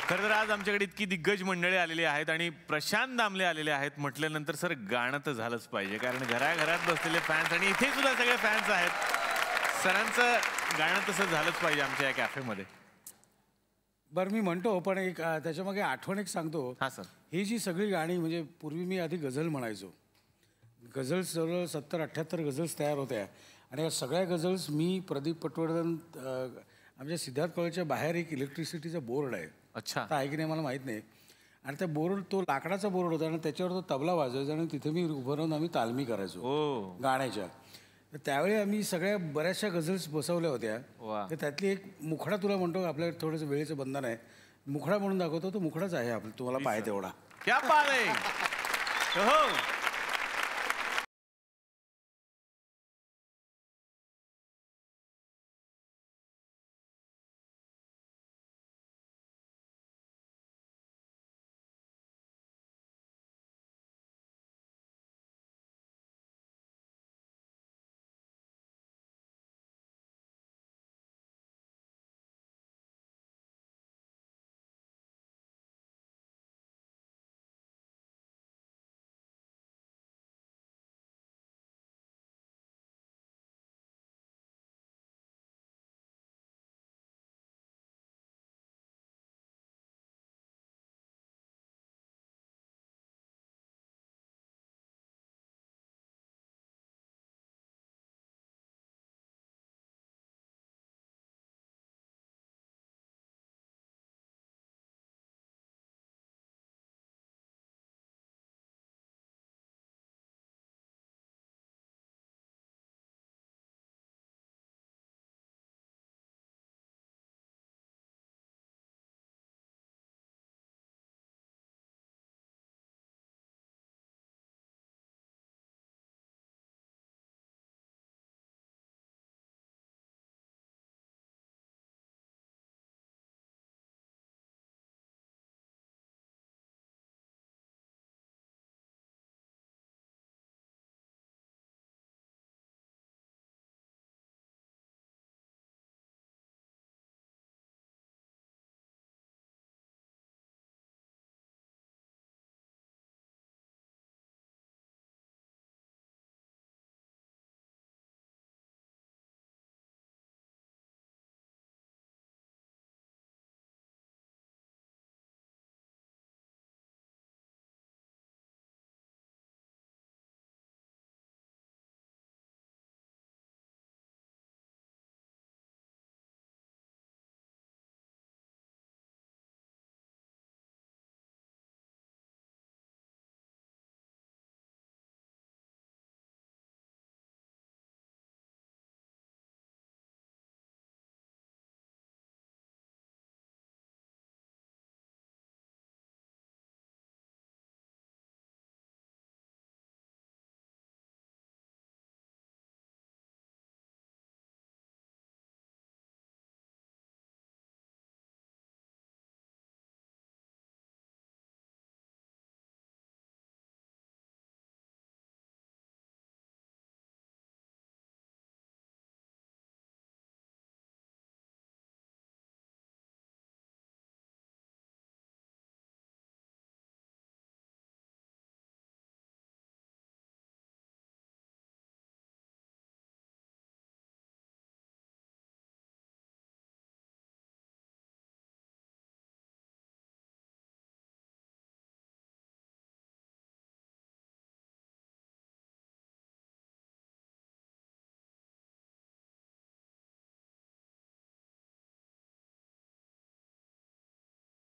खरं तर आज आमच्याकडे इतकी दिग्गज मंडळी आलेली आहेत आणि प्रशांत दामले आलेले आहेत म्हटल्यानंतर सर गाणं तर झालंच पाहिजे, कारण घराघरात बसलेले फॅन्स आणि इथे सुद्धा सगळे फॅन्स आहेत. सरांचं गाणं तसं झालंच पाहिजे आमच्या या कॅफेमध्ये. बरं मी म्हणतो, पण एक त्याच्यामागे आठवण एक सांगतो. हां सर. ही जी सगळी गाणी, म्हणजे पूर्वी मी आधी गझल म्हणायचो. गझल्स जवळ 70-78 गझल्स तयार होत्या आणि या सगळ्या गझल्स मी प्रदीप पटवर्धन आमच्या सिद्धार्थ कॉलेजच्या बाहेर एक इलेक्ट्रिसिटीचा बोर्ड आहे. अच्छा. आता आहे की नाही मला माहीत नाही. आणि त्या बोर्ड, तो लाकडाचा बोर्ड होता आणि त्याच्यावर तो तबला वाजवायचा आणि तिथे मी उभं राहून आम्ही तालमी करायचो गाण्याच्या. तर त्यावेळी आम्ही सगळ्या बऱ्याचशा गझल्स बसवल्या होत्या. तर त्यातली एक मुखडा तुला म्हणतो, आपल्याला थोडंसं वेळेचं बंधन आहे, मुखडा म्हणून दाखवतो. तो मुखडाच आहे आपला, तुम्हाला पाहिजे तेवढा. क्या बात आहे. हो.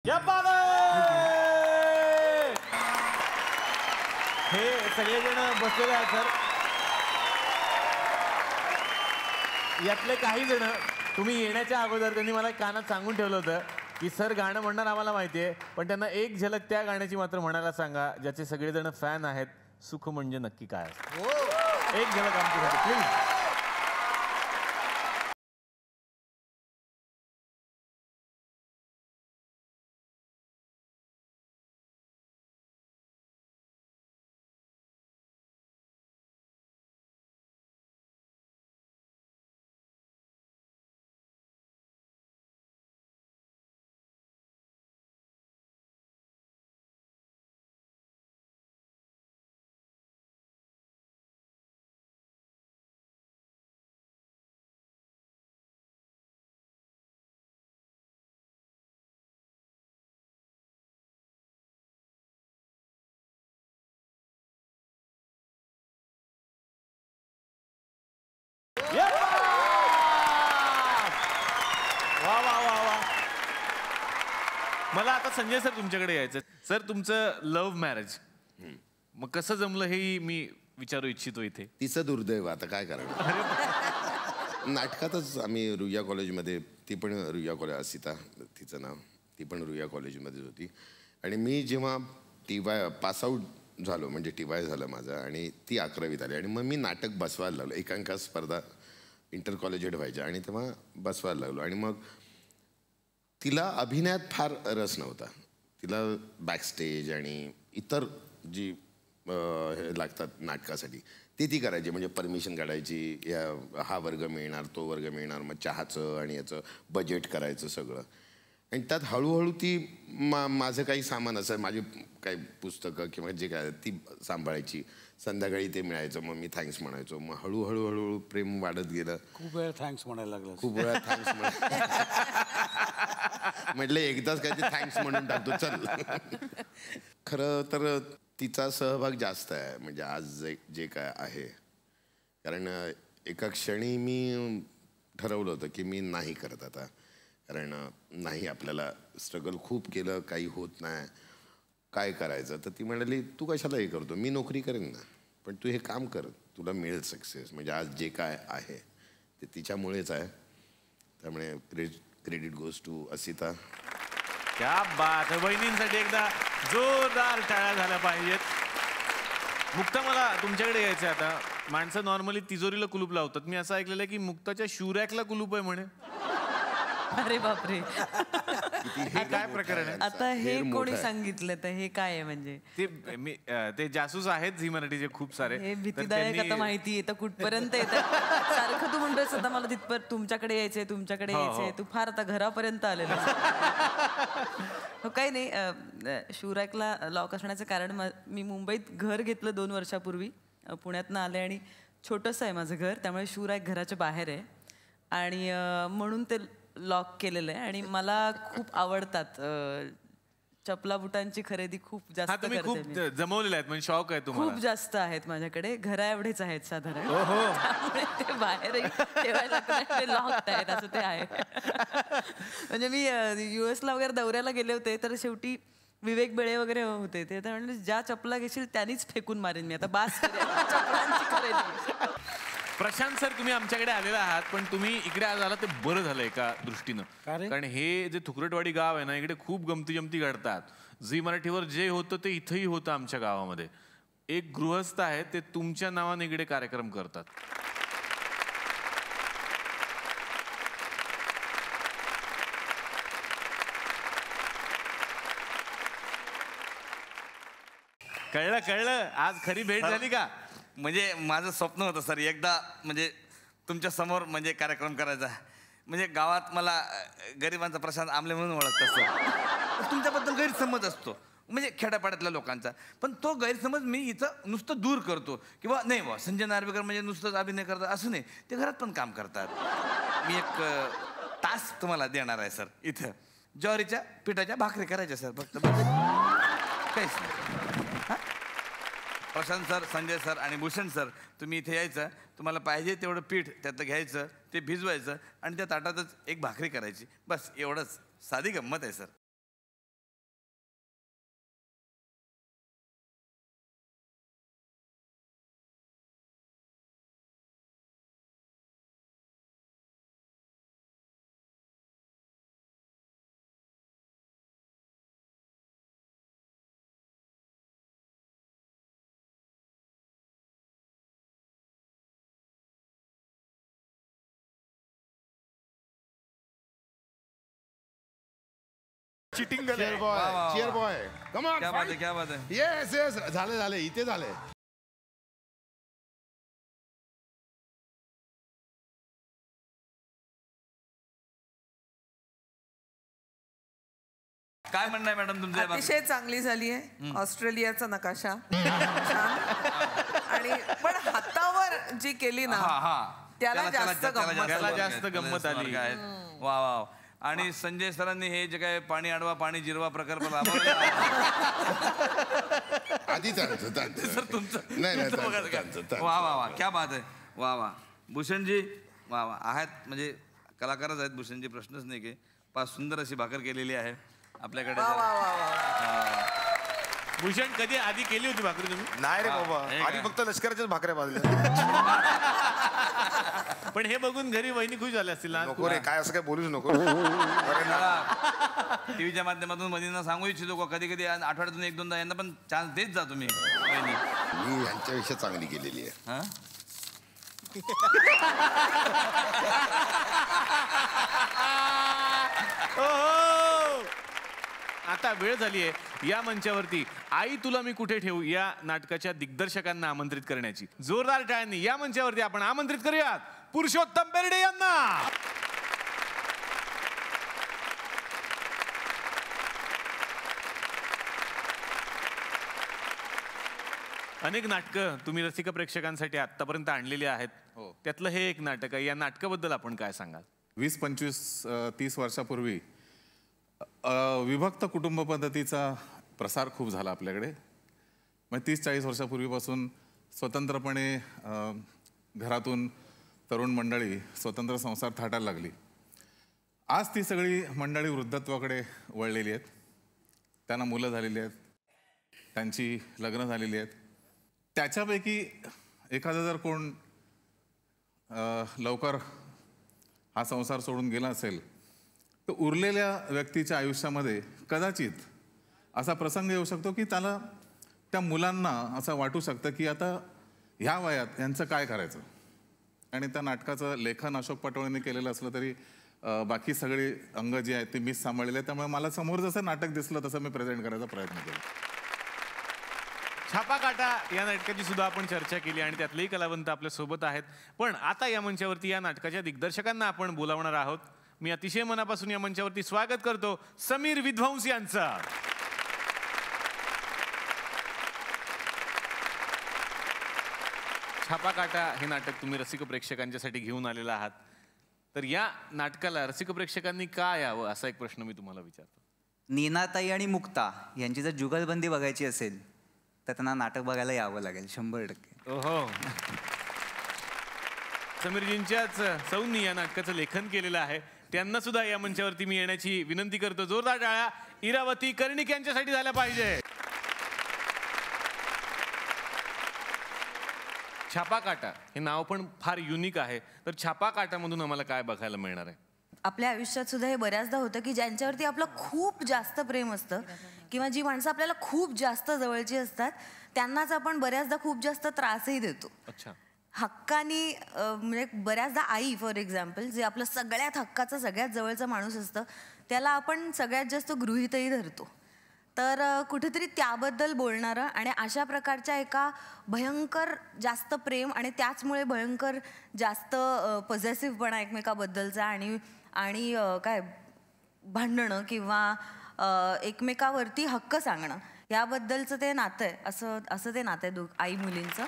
या बात आहे! हे सगळेजण बसलेले आहेत सर. यातले काही जण तुम्ही येण्याच्या अगोदर त्यांनी मला कानात सांगून ठेवलं होतं की सर गाणं म्हणणार आम्हाला माहिती आहे, पण त्यांना एक झलक त्या गाण्याची मात्र म्हणायला सांगा ज्याचे सगळेजण फॅन आहेत. सुख म्हणजे नक्की काय असतं? एक झलक आमच्यासाठी प्लीज. वा वा वा वा. मला आता संजय सर तुमच्याकडे यायचं. सर तुमचं लव्ह मॅरेज मग कसं जमलं हे मी विचारू इच्छितो इथे. तिचं दुर्दैव आता काय करणार. नाटकातच आम्ही रुईया कॉलेजमध्ये, ती पण रुईया कॉलेज, असिता तिचं नाव, ती पण रुईया कॉलेजमध्येच होती. आणि मी जेव्हा TY पासआउट झालो, म्हणजे TY झालं माझं आणि ती 11वीत आली आणि मग मी नाटक बसवायला लागलो. एकांका स्पर्धा इंटर कॉलेजेड व्हायच्या आणि तेव्हा बसवायला लागलो. आणि मग तिला अभिनयात फार रस नव्हता. तिला बॅकस्टेज आणि इतर जी हे लागतात नाटकासाठी ती करायची. म्हणजे परमिशन काढायची, हा वर्ग मिळणार, तो वर्ग मिळणार, मग चहाचं आणि याचं बजेट करायचं सगळं. आणि त्यात हळूहळू ती माझं काही सामान असं, माझी काही पुस्तकं किंवा जे काय ती सांभाळायची. संध्याकाळी ते मिळायचं, मग मी थँक्स म्हणायचो. मग हळूहळू हळूहळू प्रेम वाढत गेलं. खूप वेळा थँक्स म्हणायला लागला. खूप वेळा थँक्स म्हटलं एकदाच काय ते थँक्स म्हणून टाकतो चल. खरं तर तिचा सहभाग जास्त आहे म्हणजे आज जे काय आहे. कारण एका क्षणी मी ठरवलं होतं की मी नाही करत आता. कारण नाही, आपल्याला स्ट्रगल खूप केलं, काही होत नाही, काय करायचं. तर ती म्हणाली तू कशाला हे करतो, मी नोकरी करेन ना, पण तू हे काम कर, तुला मिळेल सक्सेस. म्हणजे आज जे काय आहे ते तिच्यामुळेच आहे. त्यामुळे क्रेडिट गोज टू असिता. क्या बात आहे. बहिणींसाठी एकदा जोरदार टाळ्या झाल्या पाहिजेत. मुक्ता, मला तुमच्याकडे यायचं आता. माणसं नॉर्मली तिजोरीला कुलूप लावतात. मी असं ऐकलेलं आहे की मुक्ताच्या शूरॅकला कुलूप आहे म्हणे. अरे बापरे. हे काय प्रकरण आहे? आता हे कोणी सांगितलं, तर हे काय आहे म्हणजे? ते जासूस आहेत झी मराठीचे खूप सारे. हे भीतीदायक आता माहिती येतं कुठपर्यंत येतं. सारखं तू म्हणतोस आता मला तिथपर्यंत तुमच्याकडे यायचंय, तुमच्याकडे यायचंय. तू फार आता घरापर्यंत आलेला. हो, काही नाही. शूरॅकला लॉक असण्याचं कारण, मी मुंबईत घर घेतलं 2 वर्षापूर्वी. पुण्यातनं आले आणि छोटंसं आहे माझं घर, त्यामुळे शूरॅक घराच्या बाहेर आहे आणि म्हणून ते लॉक केलेलं आहे. आणि मला खूप आवडतात चपला बुटांची खरेदी खूप जास्त तुम्ही करते खूप मी. जमवलेले आहेत म्हणजे शौक आहे तुम्हाला. खूप जास्त आहेत माझ्याकडे, घरा एवढेच आहेत साधारण. त्यामुळे ते बाहेर ठेवायला ते लॉक्ड आहेत असं ते आहे. म्हणजे मी US ला वगैरे दौऱ्याला गेले होते, तर शेवटी विवेक बेळे वगैरे होते, ते म्हणले ज्या चपला घेशील त्यांनीच फेकून मारेन मी आता, बास चपलांची खरेदी. प्रशांत सर, तुम्ही आमच्याकडे आलेला आहात, पण तुम्ही इकडे आज आला ते बरं झालं एका दृष्टीनं. कारण हे जे थुकरटवाडी गाव आहे ना, इकडे खूप गमती जमती घडतात. झी मराठीवर जे होतं ते इथंही होतं आमच्या गावामध्ये. एक गृहस्थ आहे, ते तुमच्या नावाने इकडे कार्यक्रम करतात. कळलं कळलं, आज खरी भेट झाली का? म्हणजे माझं स्वप्न होतं सर, एकदा म्हणजे तुमच्या समोर म्हणजे कार्यक्रम करायचा. म्हणजे गावात मला गरिबांचा प्रशांत आमले म्हणून ओळखतात सर. तुमच्याबद्दल गैरसमज असतो म्हणजे खेड्यापाड्यातल्या लोकांचा, पण तो गैरसमज मी इथं नुसतं दूर करतो. किंवा नाही बा, संजय नार्वेकर म्हणजे नुसतंच अभिनय करतात असं नाही, ते घरात पण काम करतात. मी एक तास तुम्हाला देणार आहे सर. इथं ज्वारीच्या पिठाच्या भाकरी करायच्या सर, फक्त काहीच नाही. प्रशांत सर, संजय सर आणि भूषण सर, तुम्ही इथे यायचं, तुम्हाला पाहिजे तेवढं पीठ त्यातलं घ्यायचं, ते भिजवायचं आणि त्या ताटातच एक भाकरी करायची, बस एवढंच. साधी गंमत आहे sir. Cheating cheer boy come on क्या बात आहे, क्या बात आहे. येस येस झाले इथे झाले. काय म्हणणं आहे मॅडम तुमचं या बाबतीत? अतिशय चांगली झाली आहे ऑस्ट्रेलियाचा नकाशा छान. आणि पण हातावर जी केली ना त्याला जास्त गंमत आली. वा वा. आणि संजय सरांनी हे जे काय पाणी अडवा पाणी जिरवा प्रकल्प राबवला आधी त्यांचं सर तुमचं नाही वा वा वा क्या बात आहे. वा वा भूषणजी वा वा आहेत म्हणजे कलाकारच आहेत भूषणजी, प्रश्नच नाही की फार सुंदर अशी भाकर केलेली आहे आपल्याकडे. भूषण कधी आधी केली होती भाकरी तुम्ही? नाही रे बाबा, आधी फक्त लष्कराच्याच भाकऱ्या बाजल्या. पण हे बघून घरी वहिनी खुश झाल्या असतील ना. नको रे, काय असं काय बोलूच नको. टीव्हीच्या माध्यमातून मधींना सांगू इच्छितो कधी कधी आठवड्यातून 1-2दा यांना पण चान्स देत जा तुम्ही. मी यांच्यापेक्षा चांगली केलेली आहे. आता वेळ झाली आहे या मंचावरती आई तुला मी कुठे ठेवू या नाटकाच्या दिग्दर्शकांना आमंत्रित करण्याची. जोरदार टाळ्यांनी या मंचावरती आपण आमंत्रित करूयात पुरुषोत्तम बेर्डे यांना. अनेक नाटकं तुम्ही रसिक प्रेक्षकांसाठी आतापर्यंत आणलेली आहेत. त्यातलं हे एक नाटक आहे. या नाटकाबद्दल आपण काय सांगाल? 20-25-30 वर्षापूर्वी विभक्त कुटुंब पद्धतीचा प्रसार खूप झाला आपल्याकडे. मग 30-40 वर्षापूर्वीपासून स्वतंत्रपणे घरातून तरुण मंडळी स्वतंत्र संसार थाटायला लागली. आज ती सगळी मंडळी वृद्धत्वाकडे वळलेली आहेत. त्यांना मुलं झालेली आहेत, त्यांची लग्न झालेली आहेत. त्याच्यापैकी एखादा जर कोण लवकर हा संसार सोडून गेला असेल तर उरलेल्या व्यक्तीच्या आयुष्यामध्ये कदाचित असा प्रसंग येऊ शकतो की त्याला त्या मुलांना असं वाटू शकतं की आता ह्या वयात यांचं काय करायचं. आणि त्या नाटकाचं लेखन अशोक पटोळेंनी केलेलं असलं तरी बाकी सगळी अंग जी आहेत ती मीच सांभाळलेली आहे. त्यामुळे मला समोर जसं नाटक दिसलं तसं मी प्रेझेंट करायचा प्रयत्न केला. छापा काटा या नाटकाची सुद्धा आपण चर्चा केली आणि त्यातलेही कलावंत आपल्या सोबत आहेत. पण आता या मंचावरती या नाटकाच्या दिग्दर्शकांना आपण बोलावणार आहोत. मी अतिशय मनापासून या मंचावरती स्वागत करतो समीर विद्वांस यांचं. छापा काटा हे नाटक तुम्ही रसिक प्रेक्षकांच्यासाठी घेऊन आलेलं आहात. तर या नाटकाला रसिक प्रेक्षकांनी का यावं असा एक प्रश्न मी तुम्हाला विचारतो. नीनाताई आणि मुक्ता यांची जर जुगलबंदी बघायची असेल तर त्यांना नाटक बघायला यावं लागेल 100%. ओहो. समीरजींच्याच सौंनी या नाटकाचं लेखन केलेलं आहे. त्यांना सुद्धा या मंचावरती मी येण्याची विनंती करतो. जोरदार टाळ्या इरावती कर्णिक यांच्यासाठी झाल्या पाहिजे. छापा काटा हे नाव पण फार युनिक आहे. तर छापा काटामधून आम्हाला काय बघायला मिळणार आहे? आपल्या आयुष्यात सुद्धा हे बऱ्याचदा होतं की ज्यांच्यावरती आपलं खूप जास्त प्रेम असतं किंवा जी माणसं आपल्याला खूप जास्त जवळची असतात त्यांनाच आपण बऱ्याचदा खूप जास्त त्रासही देतो. अच्छा. हक्कानी म्हणजे बऱ्याचदा आई फॉर एक्झाम्पल जे आपलं सगळ्यात हक्काचं सगळ्यात जवळचं माणूस असतं त्याला आपण सगळ्यात जास्त गृहीतही धरतो. तर कुठेतरी त्याबद्दल बोलणारं आणि अशा प्रकारच्या एका भयंकर जास्त प्रेम आणि त्याचमुळे भयंकर जास्त पॉझिटिव्हपणा एकमेकाबद्दलचा आणि काय भांडणं किंवा एकमेकावरती हक्क सांगणं याबद्दलचं ते नातं आहे. असं ते नातं आहे आई मुलींचं.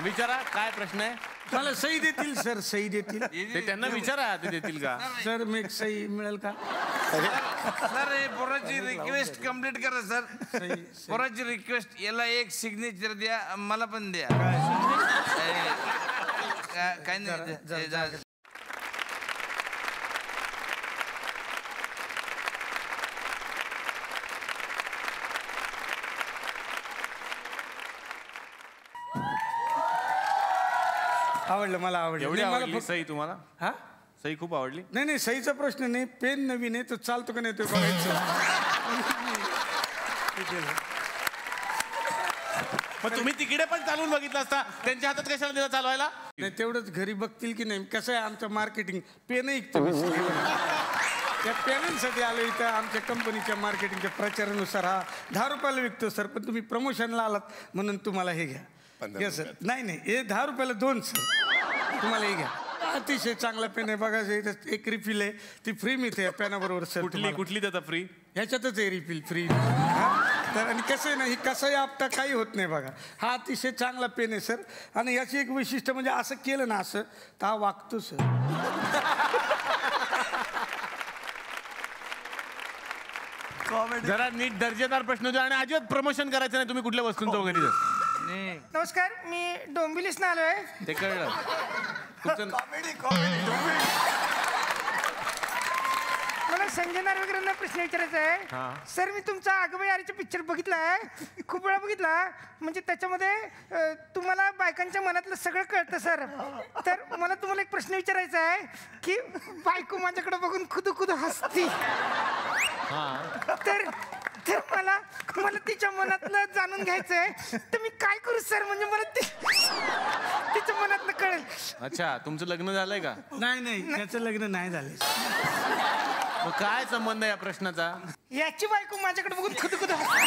विचारा काय प्रश्न आहे. मला सही देतील सर, सही देतील ते त्यांना विचारा ते देतील का. सर मी सही मिळेल का. सर पोराची रिक्वेस्ट कम्प्लीट करा सर. पोराची रिक्वेस्ट याला एक सिग्नेचर द्या, मला पण द्या. काय नाही आवडलं, मला आवडलं. एवढी मला आवडली सही तुम्हाला. हा सही खूप आवडली. नाही नाही सहीचा प्रश्न नाही. पेन नवीन आहे तो चालतो का नाही तो बघायचं. मग तुम्ही तिकडे पण चालवून बघितलं असता त्यांच्या हातात कशाला दिला चालवायला. नाही तेवढंच घरी बघतील की नाही. कसं आहे आमचं मार्केटिंग पेन ऐकतो. त्या पेनांसाठी आलो इथं आमच्या कंपनीच्या मार्केटिंगच्या प्रचारानुसार हा 10 रुपयाला विकतो सर, पण तुम्ही प्रमोशनला आलात म्हणून तुम्हाला हे घ्या. घ्या सर. नाही हे 10 रुपयाला 2 सर, तुम्हाला हे घ्या. अतिशय चांगला पेन आहे बघा. एक रिफिल आहे ती फ्री मिळते या पेनाबरोबर सर. कुठली देता फ्री? ह्याच्यातच आहे रिफिल फ्री. तर आणि कसं आहे ना, ही कसाही आपटा काही होत नाही बघा. हा अतिशय चांगला पेन आहे सर. आणि याची एक वैशिष्ट्य म्हणजे असं केलं ना असं तर हा वागतो सर. जरा नीट दर्जेदार प्रश्न द्या आणि अजिबात प्रमोशन करायचं नाही तुम्ही कुठल्या वस्तूंचं वगैरे. नमस्कार, मी डोंबिवलीसनं आलोय. ते कळलं. मला संजय नारळकरांना प्रश्न विचारायचा आहे. सर, मी तुमचा आगबाई आरीचा पिक्चर बघितलाय, खूप वेळा बघितला. म्हणजे त्याच्यामध्ये तुम्हाला बायकांच्या मनातलं सगळं कळतं सर. तर मला तुम्हाला एक प्रश्न विचारायचा आहे की बायको माझ्याकडे बघून खुदू खुदू हसती, तर मला तिच्या मनातलं जाणून घ्यायचंय. तर मी काय करू सर, म्हणजे मला तिच्या मनातलं कळेल. अच्छा, तुमचं लग्न झालंय का? नाही त्याचं लग्न नाही झालं. मग काय संबंध या प्रश्नाचा? याची बायको माझ्याकडे बघून खुदू खुदू हसती.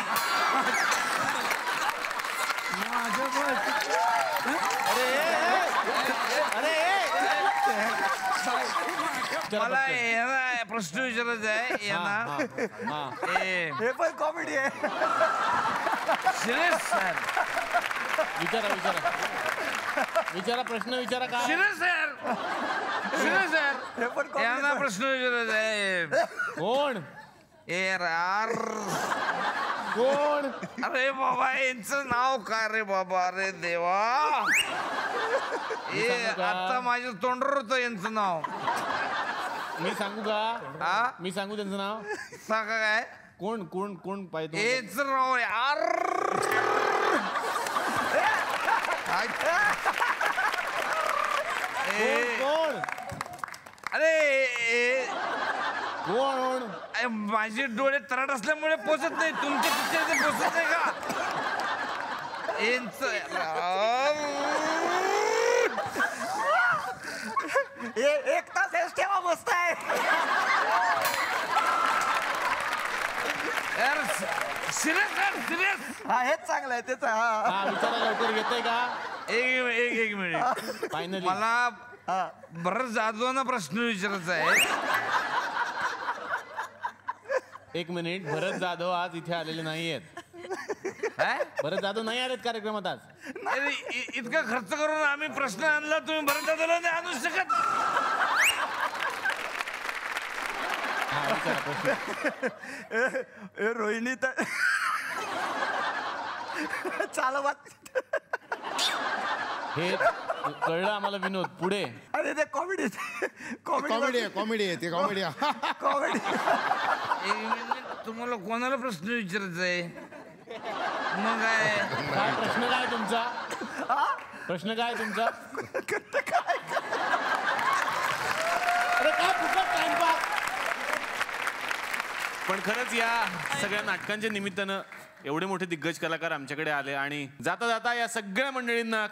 मला प्रश्न विचारायचा आहे यांना. हे पण कॉमेडी आहे. शिरेश सर, विचारा प्रश्न विचारा. काय शिरेश सर, यांना प्रश्न विचारायचा आहे. कोण? कोण? अरे बाबा, यांचं नाव काय रे बाबा? अरे देवा, आता माझ्या तोंडावर होतं यांचं नाव. मी सांगू का? मी सांगू त्यांचं नाव? सांगा. काय? कोण कोण कोण पाहिजे? हेच राव यार. कोण? अरे कोण? माझे डोळे तराट असल्यामुळे पोचत नाही. तुमच्या पिक्चर पोचत नाही का? एक तास हेच ठेवा, मस्त आहे. सिरियस. हा, हेच चांगलं आहे त्याचं. हा, विचारा लवकर. येतंय का? एक मिनिट. फायनली मला भरत जाधवांना प्रश्न विचारायचा आहे. 1 मिनिट. भरत जाधव आज इथे आलेले नाहीयेत. भरत जाधव नाही आलेत कार्यक्रमात आज. इतका खर्च करून आम्ही प्रश्न आणला, तुम्ही भरत जाधवला नाही आणू शकत? रोहिणी तर चालवत. हे कळलं आम्हाला विनोद. पुढे. अरे ते कॉमेडी आहे ते कॉमेडी. तुम्हाला कोणाला प्रश्न विचारायचा आहे? मग काय प्रश्न काय तुमचा? प्रश्न काय तुमचा? अरे काय फुकट टाइमपास. पण खरंच या सगळ्या नाटकांच्या निमित्तानं एवढे मोठे दिग्गज कलाकार आमच्याकडे आले आणि जाता जाता या सगळ्या मंडळींना